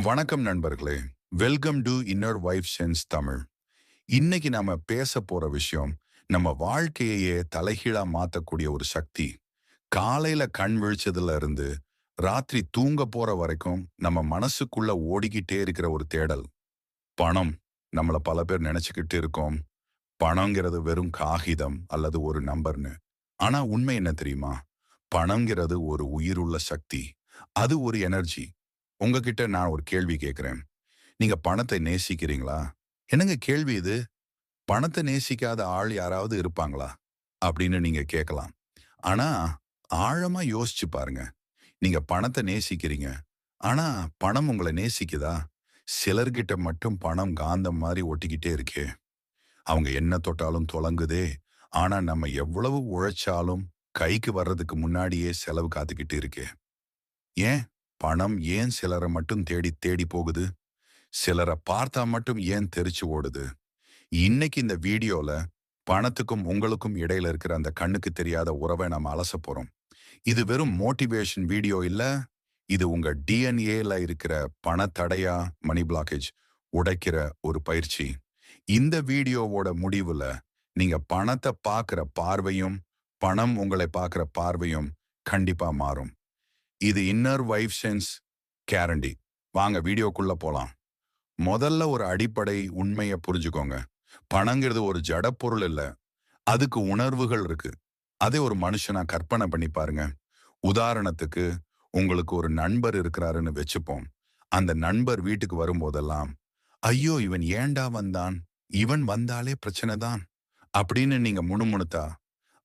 வணக்கம் நண்பர்களே. Welcome to inner wife sense Tamil. இன்னைக்கு நாம பேச போற விஷயம் நம்ம வாழ்க்கையையே தலைகீழா மாத்தக்கூடிய ஒரு சக்தி. காலையில கண் விழிச்சதுல இருந்து ராத்திரி தூங்க போற வரைக்கும் நம்ம மனசுக்குள்ள ஓடிக்கிட்டே இருக்கிற ஒரு தேடல். பணம். நம்மள பல பேர் நினைச்சுக்கிட்டு இருக்கோம். பணங்கிறது வெறும் காகிதம் அல்லது ஒரு நம்பர்னு. ஆனா உண்மை என்ன தெரியுமா? பணங்கிறது ஒரு உயிருள்ள சக்தி. அது ஒரு எனர்ஜி. உங்ககிட்ட நான் ஒரு கேள்வி கேட்கிறேன். நீங்க பணத்தை நேசிக்கிறீங்களா? என்னங்க கேள்வி இது? பணத்தை நேசிக்காத ஆள் யாராவது இருப்பாங்களா? அப்படின்னு நீங்க கேட்கலாம். ஆனா, ஆழமா யோசிச்சு பாருங்க. நீங்க பணத்தை நேசிக்கிறீங்க. ஆனா, பணம் உங்கள நேசிக்குதா? சிலர்கிட்ட மட்டும் பணம் காந்தம் மாரி ஒட்டிக்கிட்டே இருக்கே. அவங்க என்ன தொட்டாலும் தொலங்குதே. ஆனா, நம்ம எவ்வளவு உழைச்சாலும் கைக்கு வர்றதுக்கு முன்னாடியே செலவு காத்துக்கிட்டு இருக்கே. ஏன்? பணம் ஏன் சிலர மட்டும் தேடி தேடி போகுது? சிலர பார்த்தா மட்டும் ஏன் தெரிச்சு ஓடுது? இன்னைக்கு இந்த வீடியோல பணத்துக்கும் உங்களுக்கும் இடையில இருக்கிற அந்த கண்ணுக்கு தெரியாத உறவை நம்ம அலசப் போறோம். இது வெறும் மோட்டிவேஷன் வீடியோ இல்ல. இது உங்க டிஎன்ஏல இருக்கிற பண தடையா மணி பிளாக்கேஜ் உடைக்கிற ஒரு பயிற்சி. இந்த வீடியோவோட முடிவுல நீங்க பணத்தை பார்க்கிற பார்வையும், பணம் உங்களை பார்க்கிற பார்வையும் கண்டிப்பா மாறும். இது இன்னர் வைஃப் சென்ஸ் கேரண்டி. வாங்க வீடியோக்குள்ள போலாம். முதல்ல ஒரு அடிப்படை உண்மைய புரிஞ்சுக்கோங்க. பணங்கிறது ஒரு ஜட பொருள் இல்ல. அதுக்கு உணர்வுகள் இருக்கு. அதே ஒரு மனுஷனா கற்பனை பண்ணி பாருங்க. உதாரணத்துக்கு உங்களுக்கு ஒரு நண்பர் இருக்கிறாருன்னு வச்சுப்போம். அந்த நண்பர் வீட்டுக்கு வரும்போதெல்லாம், "ஐயோ! இவன் ஏன்டா வந்தான்? இவன் வந்தாலே பிரச்சனை தான்." அப்படின்னு நீங்க முணுமுணுத்தா,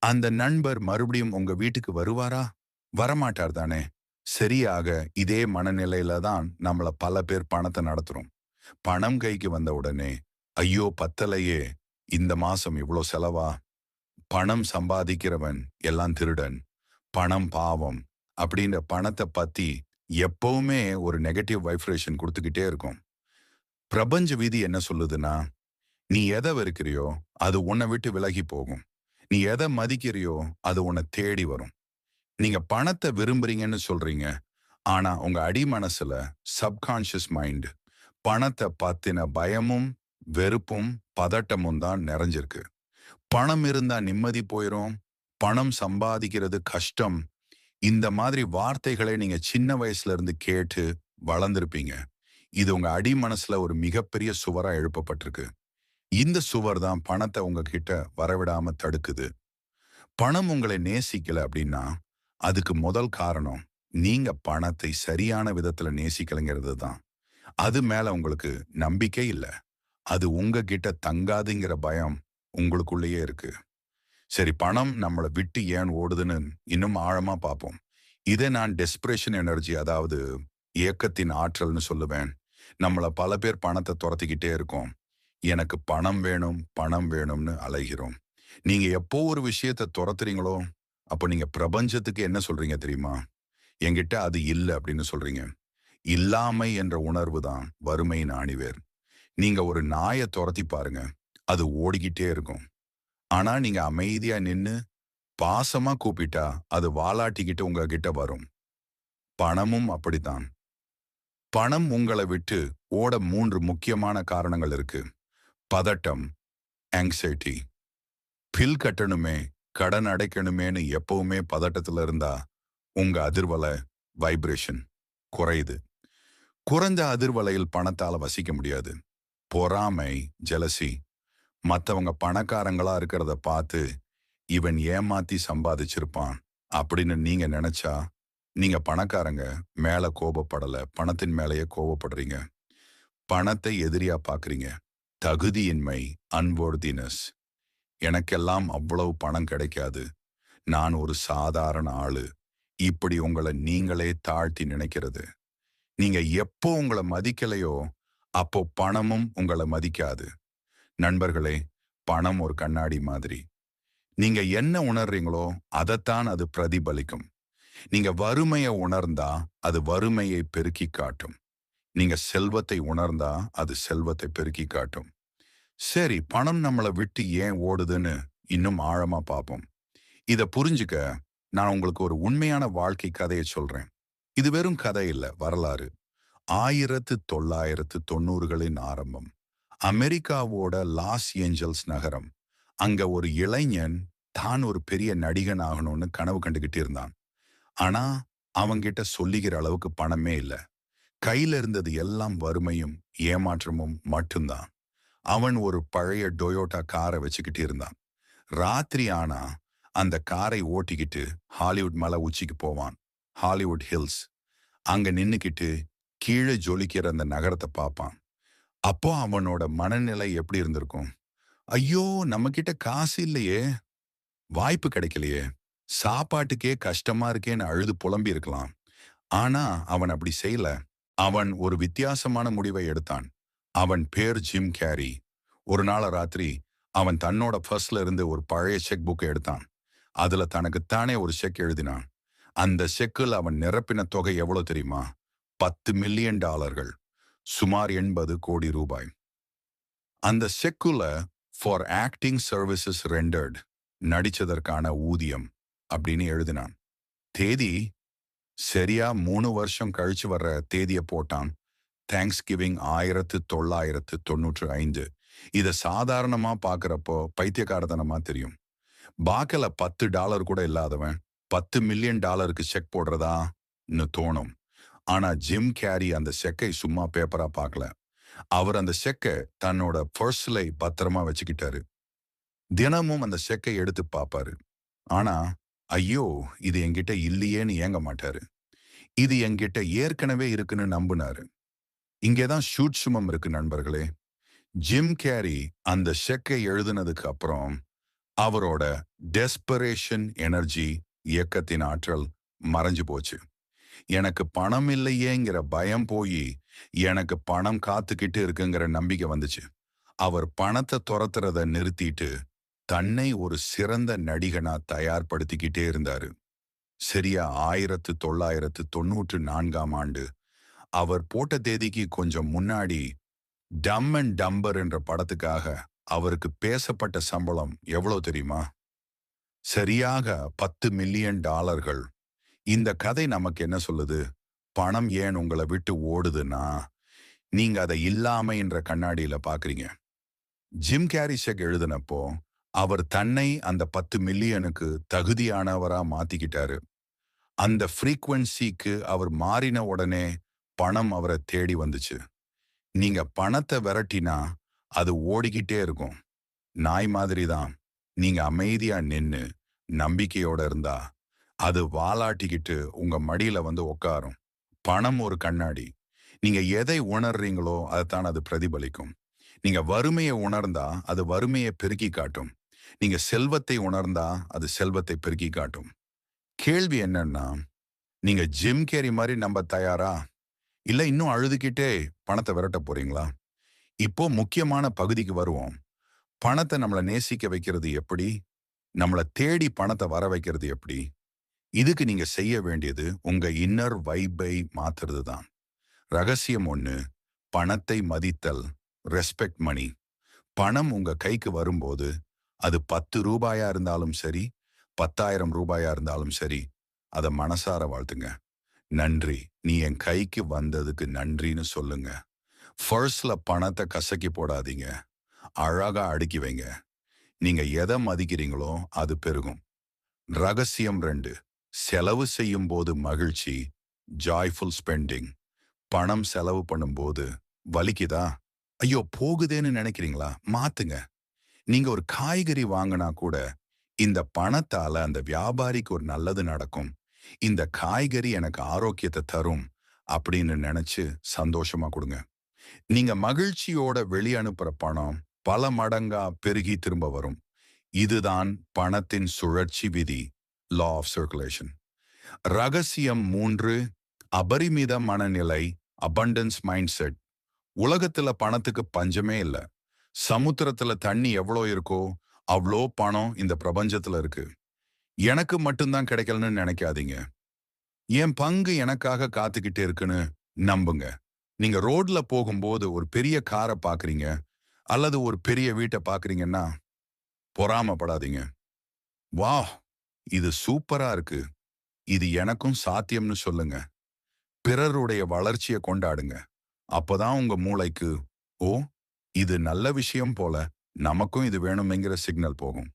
அந்த நண்பர் மறுபடியும் உங்க வீட்டுக்கு வருவாரா? வரமாட்டார் தானே! சரியாக இதே மனநிலையில தான் நம்மள பல பேர் பணத்த நடத்துறோம். பணம் கைக்கு வந்த உடனே, ஐயோ பத்தலையே, இந்த மாசம் இவ்ளோ செலவா? பணம் சம்பாதிக்கிறவன் எல்லாம் திருடன், பணம் பாவம் அப்படின்ற பணத்த பத்தி எப்பவுமே ஒரு நெகட்டிவ் வைப்ரேஷன் குடுத்துக்கிட்டே இருக்கும். பிரபஞ்ச விதி என்ன சொல்லுதுன்னா, நீ எத வெறுக்கிறியோ, அது உன்னை விட்டு விலகி போகும். நீ எத மதிக்கிறியோ, அது உன்னை தேடி வரும். நீங்க பணத்த விரும்புறீங்கன்னு சொல்றீங்க. ஆனா உங்க அடி மனசுல சப்கான்ஷியஸ் மைண்ட் பணத்த பத்தின பயமும், வெறுப்பும், பதட்டமும் தான் நிறைஞ்சிருக்கு. பணம் இருந்தா நிம்மதி போயிரும். பணம் சம்பாதிக்கிறது கஷ்டம். இந்த மாதிரி வார்த்தைகளை நீங்க சின்ன வயசுல இருந்து கேட்டு வளர்ந்திருப்பீங்க. இது உங்க அடி மனசுல ஒரு மிகப்பெரிய சுவரா எழுப்பப்பட்டிருக்கு. இந்த சுவர் தான் பணத்த உங்ககிட்ட வரவிடாம தடுக்குது. பணம் உங்களை நேசிக்கல அப்படின்னா, அதுக்கு முதல் காரணம் நீங்க பணத்தை சரியான விதத்துல நேசிக்கலைங்கிறது தான். அது மேல உங்களுக்கு நம்பிக்கை இல்ல. அது உங்ககிட்ட தங்காதுங்கிற பயம் உங்களுக்குள்ளேயே இருக்கு. சரி, பணம் நம்மள விட்டு ஏன் ஓடுதுன்னு இன்னும் ஆழமா பார்ப்போம். இதை நான் டெஸ்பரேஷன் எனர்ஜி, அதாவது ஏக்கத்தின் ஆற்றல்னு சொல்லுவேன். நம்மள பல பேர் பணத்தை துரத்திக்கிட்டே இருக்கோம். எனக்கு பணம் வேணும், பணம் வேணும்னு அலைகிறோம். நீங்க எப்போ ஒரு விஷயத்த துரத்துறீங்களோ, அப்போ நீங்க பிரபஞ்சத்துக்கு என்ன சொல்றீங்க தெரியுமா? என்கிட்ட அது இல்ல அப்படின்னு சொல்றீங்க. இல்லாமை என்ற உணர்வு தான் வறுமையின் ஆணிவேர். நீங்க ஒரு நாய துரத்தி பாருங்க. அது ஓடிக்கிட்டே இருக்கும். ஆனா நீங்க அமைதியா நின்னு பாசமா கூப்பிட்டா அது வாலாட்டிக்கிட்டு உங்ககிட்ட வரும். பணமும் அப்படித்தான். பணம் உங்கள விட்டு ஓட 3 முக்கியமான காரணங்கள் இருக்கு. பதட்டம், ஆங்ஸைட்டி. பில் கட்டணுமே, கடன் அடைக்கணுமேன்னு எப்பவுமே பதட்டத்துல இருந்தா உங்க அதிர்வலை வைப்ரேஷன் குறையுது. குறைந்த அதிர்வலையில் பணத்தால வசிக்க முடியாது. பொறாமை, ஜெலசி. மத்தவங்க பணக்காரங்களா இருக்கிறத பார்த்து இவன் ஏமாத்தி சம்பாதிச்சிருப்பான் அப்படின்னு நீங்க நினைச்சா, நீங்க பணக்காரங்க மேல கோபப்படல, பணத்தின் மேலேயே கோபப்படுறீங்க. பணத்தை எதிரியா பாக்குறீங்க. தகுதியின்மை, அன்வொர்தினஸ். எனக்கெல்லாம் அவ்வளவு பணம் கிடைக்காது. நான் ஒரு சாதாரண ஆளு. இப்படி உங்களை நீங்களே தாழ்த்தி நினைக்கிறது. நீங்க எப்போ உங்களை மதிக்கலையோ, அப்போ பணமும் உங்களை மதிக்காது. நண்பர்களே, பணம் ஒரு கண்ணாடி மாதிரி. நீங்க என்ன உணர்றீங்களோ அதைத்தான் அது பிரதிபலிக்கும். நீங்க வறுமையை உணர்ந்தா அது வறுமையை பெருக்கி காட்டும். நீங்க செல்வத்தை உணர்ந்தா அது செல்வத்தை பெருக்கி காட்டும். சரி, பணம் நம்மளை விட்டு ஏன் ஓடுதுன்னு இன்னும் ஆழமா பார்ப்போம். இத புரிஞ்சுக்க நான் உங்களுக்கு ஒரு உண்மையான வாழ்க்கை கதையை சொல்றேன். இது வெறும் கதை இல்ல, வரலாறு. 1990களின் ஆரம்பம். அமெரிக்காவோட லாஸ் ஏஞ்சல்ஸ் நகரம். அங்க ஒரு இளைஞன் தான் ஒரு பெரிய நடிகன் ஆகணும்னு கனவு கண்டுகிட்டு இருந்தான். ஆனா அவன்கிட்ட சொல்லிக்கிற அளவுக்கு பணமே இல்ல. கையில இருந்தது எல்லாம் வறுமையும் ஏமாற்றமும் மட்டும்தான். அவன் ஒரு பழைய டொயோட்டா காரை வச்சுக்கிட்டு இருந்தான். ராத்திரி ஆனா அந்த காரை ஓட்டிக்கிட்டு ஹாலிவுட் மலை உச்சிக்கு போவான். Hollywood hills. அங்க நின்னுக்கிட்டு கீழே ஜொலிக்கிற அந்த நகரத்தை பார்ப்பான். அப்போ அவனோட மனநிலை எப்படி இருந்திருக்கும்? ஐயோ! நம்மகிட்ட காசு இல்லையே, வாய்ப்பு கிடைக்கலையே, சாப்பாட்டுக்கே கஷ்டமா இருக்கேன்னு அழுது புலம்பி இருக்கலாம். ஆனா அவன் அப்படி செய்யல. அவன் ஒரு வித்தியாசமான முடிவை எடுத்தான். அவன் பேர் ஜிம் கேரி. ஒரு நாள் ராத்திரி அவன் தன்னோட பர்ஸ்ல இருந்து ஒரு பழைய செக் புக்கை எடுத்தான். அதுல தனக்குத்தானே ஒரு செக் எழுதினான். அந்த செக்கில் அவன் நிரப்பின தொகை எவ்வளவு தெரியுமா? $10 மில்லியன். சுமார் 80 கோடி ரூபாய். அந்த செக்குல ஃபார் ஆக்டிங் சர்வீசஸ் ரெண்டர்ட், நடிச்சதற்கான ஊதியம் அப்படின்னு எழுதினான். தேதி சரியா 3 வருஷம் கழிச்சு வர்ற தேதியை போட்டான். Thanks giving 1995. இத சாதாரணமா பாக்குறப்போ பைத்தியக்காரத்தனமா தெரியும். பாக்கல $10 கூட இல்லாதவன் $10 மில்லியன் செக் போடுறதான்னு தோணும். ஆனா ஜிம் கேரி அந்த செக்கை சும்மா பேப்பரா பார்க்கல. அவர் அந்த செக்கை தன்னோட பர்ஸ்ல பத்திரமா வச்சுக்கிட்டாரு. தினமும் அந்த செக்கை எடுத்து பார்ப்பாரு. ஆனா ஐயோ, இது என்கிட்ட இல்லையேன்னு ஏங்க மாட்டாரு. இது என்கிட்ட ஏற்கனவே இருக்குன்னு நம்புனாரு. இங்கேதான் சூட்சுமம் இருக்கு நண்பர்களே. ஜிம் கேரி அந்த செக்கை எழுதுனதுக்கு அப்புறம் அவரோட டெஸ்பரேஷன் எனர்ஜி, இயக்கத்தின் ஆற்றல் மறைஞ்சு போச்சு. எனக்கு பணம் இல்லையேங்கிற பயம் போய் எனக்கு பணம் காத்துக்கிட்டு இருக்குங்கிற நம்பிக்கை வந்துச்சு. அவர் பணத்தை துரத்துறத நிறுத்திட்டு தன்னை ஒரு சிறந்த நடிகனா தயார்படுத்திக்கிட்டே இருந்தாரு. சரியா 1994ஆம் ஆண்டு அவர் போட்ட தேதிக்கு கொஞ்சம் முன்னாடி டம் அண்ட் டம்பர் என்ற படத்துக்காக அவருக்கு பேசப்பட்ட சம்பளம் எவ்வளவு தெரியுமா? சரியாக $10 மில்லியன். இந்த கதை நமக்கு என்ன சொல்லுது? பணம் ஏன் உங்களை விட்டு ஓடுதுன்னா, நீங்க அதை இல்லாமை என்ற கண்ணாடியில பாக்குறீங்க. ஜிம் கேரி செக் எழுதினப்போ அவர் தன்னை அந்த 10 மில்லியனுக்கு தகுதியானவரா மாத்திக்கிட்டாரு. அந்த ஃப்ரீக்வன்சிக்கு அவர் மாறின உடனே பணம் அவரை தேடி வந்துச்சு. நீங்க பணத்தை விரட்டினா அது ஓடிக்கிட்டே இருக்கும். நாய் மாதிரி தான். நீங்க அமைதியா நின்னு நம்பிக்கையோட இருந்தா அது வாலாட்டிக்கிட்டு உங்க மடியில வந்து உட்காரும். பணம் ஒரு கண்ணாடி. நீங்க எதை உணர்றீங்களோ அதைத்தான் அது பிரதிபலிக்கும். நீங்க வறுமையை உணர்ந்தா அது வறுமையை பெருக்கி காட்டும். நீங்க செல்வத்தை உணர்ந்தா அது செல்வத்தை பெருக்கி காட்டும். கேள்வி என்னன்னா, நீங்க ஜிம் கேரி மாதிரி நம்ப தயாரா? இல்ல இன்னும் அழுதுகிட்டே பணத்தை விரட்ட போறீங்களா? இப்போ முக்கியமான பகுதிக்கு வருவோம். பணத்தை நம்மள நேசிக்க வைக்கிறது எப்படி? நம்மள தேடி பணத்தை வர வைக்கிறது எப்படி? இதுக்கு நீங்க செய்ய வேண்டியது உங்க இன்னர் வைபை மாத்துறது தான். ரகசியம் ஒண்ணு, பணத்தை மதித்தல். ரெஸ்பெக்ட் மணி. பணம் உங்க கைக்கு வரும்போது அது ₹10 இருந்தாலும் சரி, ₹10,000 இருந்தாலும் சரி, அதை மனசார வாழ்த்துங்க. நன்றி, நீ என் கைக்கு வந்ததுக்கு நன்றின்னு சொல்லுங்க. ஃபர்ஸ்ட்ல பணத்தை கசக்கி போடாதீங்க. அழகா அடுக்கி வைங்க. நீங்க எதை மதிக்கிறீங்களோ அது பெருகும். ரகசியம் 2, செலவு செய்யும் போது மகிழ்ச்சி. Joyful spending. பணம் செலவு பண்ணும்போது வலிக்குதா? ஐயோ போகுதேன்னு நினைக்கிறீங்களா? மாத்துங்க. நீங்க ஒரு காய்கறி வாங்கினா கூட இந்த பணத்தால அந்த வியாபாரிக்கு ஒரு நல்லது நடக்கும், இந்த காய்கறி எனக்கு ஆரோக்கியத்தை தரும் அப்படின்னு நினைச்சு சந்தோஷமா கொடுங்க. நீங்க மகிழ்ச்சியோட வெளி அனுப்புற பணம் பல மடங்கா பெருகி திரும்ப வரும். இதுதான் பணத்தின் சுழற்சி விதி. Law of circulation. ரகசியம் 3, அபரிமித மனநிலை. Abundance mindset. உலகத்துல பணத்துக்கு பஞ்சமே இல்ல. சமுத்திரத்துல தண்ணி எவ்வளோ இருக்கோ அவ்வளோ பணம் இந்த பிரபஞ்சத்துல இருக்கு. எனக்கு மட்டும்தான் கிடைக்கலன்னு நினைக்காதீங்க. என் பங்கு எனக்காக காத்துக்கிட்டே இருக்குன்னு நம்புங்க. நீங்க ரோட்ல போகும்போது ஒரு பெரிய காரை பாக்குறீங்க அல்லது ஒரு பெரிய வீட்டை பாக்குறீங்கன்னா பொறாமப்படாதீங்க. வா, இது சூப்பரா இருக்கு, இது எனக்கும் சாத்தியம்னு சொல்லுங்க. பிறருடைய வளர்ச்சியை கொண்டாடுங்க. அப்பதான் உங்க மூளைக்கு, ஓ, இது நல்ல விஷயம் போல, நமக்கும் இது வேணுமேங்கிற சிக்னல் போகும்.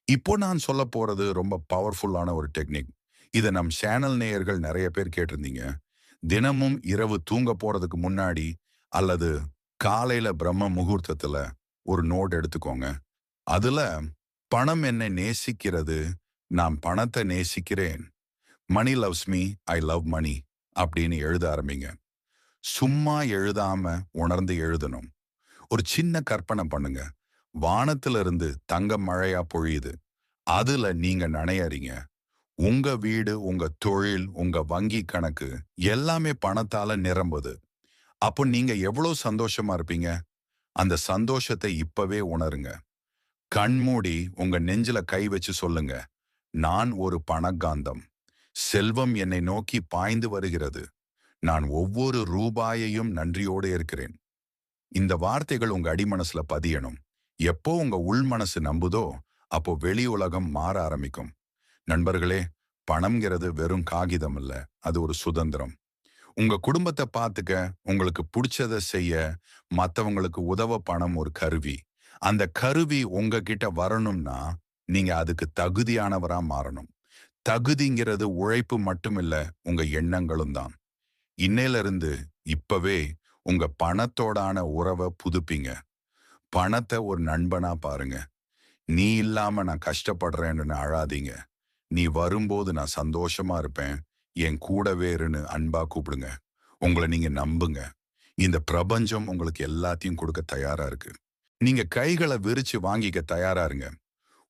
இப்போ நான் சொல்ல போறது ரொம்ப பவர்ஃபுல்லான ஒரு டெக்னிக். இத நம் சேனல் நேயர்கள் நெறைய பேர் கேட்டிருந்தீங்க. தினமும் இரவு தூங்க போறதுக்கு முன்னாடி அல்லது காலையில பிரம்ம முகூர்த்தத்துல ஒரு நோட் எடுத்துக்கோங்க. அதுல பணம் என்னை நேசிக்கிறது, நான் பணத்தை நேசிக்கிறேன். மணி லவ்ஸ் மீ, ஐ லவ் மணி அப்படின்னு எழுத ஆரம்பிங்க. சும்மா எழுதாம உணர்ந்து எழுதணும். ஒரு சின்ன கற்பனை பண்ணுங்க. வானத்துல இருந்து தங்க மழையா பொழியுது. அதுல நீங்க நனையறீங்க. உங்க வீடு, உங்க தொழில், உங்க வங்கி கணக்கு எல்லாமே பணத்தால நிரம்புது. அப்போ நீங்க எவ்வளவு சந்தோஷமா இருப்பீங்க? அந்த சந்தோஷத்தை இப்பவே உணருங்க. கண் மூடி உங்க நெஞ்சில கை வச்சு சொல்லுங்க. நான் ஒரு பணக்காந்தம். செல்வம் என்னை நோக்கி பாய்ந்து வருகிறது. நான் ஒவ்வொரு ரூபாயையும் நன்றியோடு இருக்கிறேன். இந்த வார்த்தைகள் உங்க அடிமனசுல பதியணும். எப்போ உங்க உள் மனசு நம்புதோ, அப்போ வெளி உலகம் மாற ஆரம்பிக்கும். நண்பர்களே, பணம்ங்கிறது வெறும் காகிதம் இல்ல. அது ஒரு சுதந்திரம். உங்க குடும்பத்தை பார்த்துக்க, உங்களுக்கு புடிச்சத செய்ய, மத்தவங்களுக்கு உதவ பணம் ஒரு கருவி. அந்த கருவி உங்ககிட்ட வரணும்னா, நீங்க அதுக்கு தகுதியானவரா மாறணும். தகுதிங்கிறது உழைப்பு மட்டுமில்ல, உங்க எண்ணங்களும் தான். இன்னையிலிருந்து இப்பவே உங்க பணத்தோடான உறவை புதுப்பிங்க. பணத்தை ஒரு நண்பனா பாருங்க. நீ இல்லாம நான் கஷ்டப்படுறேன்னு அழாதீங்க. நீ வரும்போது நான் சந்தோஷமா இருப்பேன். என் கூடவே இருன்னு அன்பா கூப்பிடுங்க. உங்கள நீங்க நம்புங்க. இந்த பிரபஞ்சம் உங்களுக்கு எல்லாத்தையும் கொடுக்க தயாரா இருக்கு. நீங்க கைகள விரிச்சு வாங்கிக்க தயாரா இருங்க.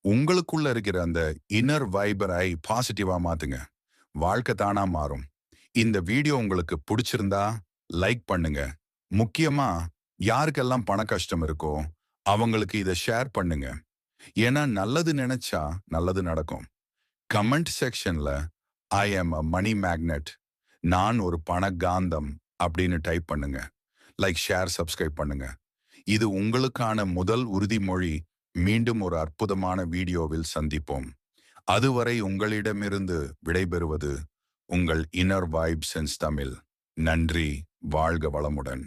உங்களுக்குள்ள இருக்கிற அந்த இன்னர் வைபரை பாசிட்டிவா மாத்துங்க. வாழ்க்கை தானா மாறும். இந்த வீடியோ உங்களுக்கு பிடிச்சிருந்தா லைக் பண்ணுங்க. முக்கியமா யாருக்கெல்லாம் பண கஷ்டம் இருக்கோ அவங்களுக்கு இதை ஷேர் பண்ணுங்க. ஏன்னா நல்லது நினைச்சா நல்லது நடக்கும். கமெண்ட் செக்ஷன்ல ஐ ஆம் அ மணி மேக்னெட், நான் ஒரு பண காந்தம் அப்படின்னு டைப் பண்ணுங்க. லைக், ஷேர், சப்ஸ்கிரைப் பண்ணுங்க. இது உங்களுக்கான முதல் உறுதிமொழி. மீண்டும் ஒரு அற்புதமான வீடியோவில் சந்திப்போம். அதுவரை உங்களிடமிருந்து விடைபெறுவது உங்கள் இன்னர் வைப் சென்ஸ் தமிழ். நன்றி. வாழ்க வளமுடன்.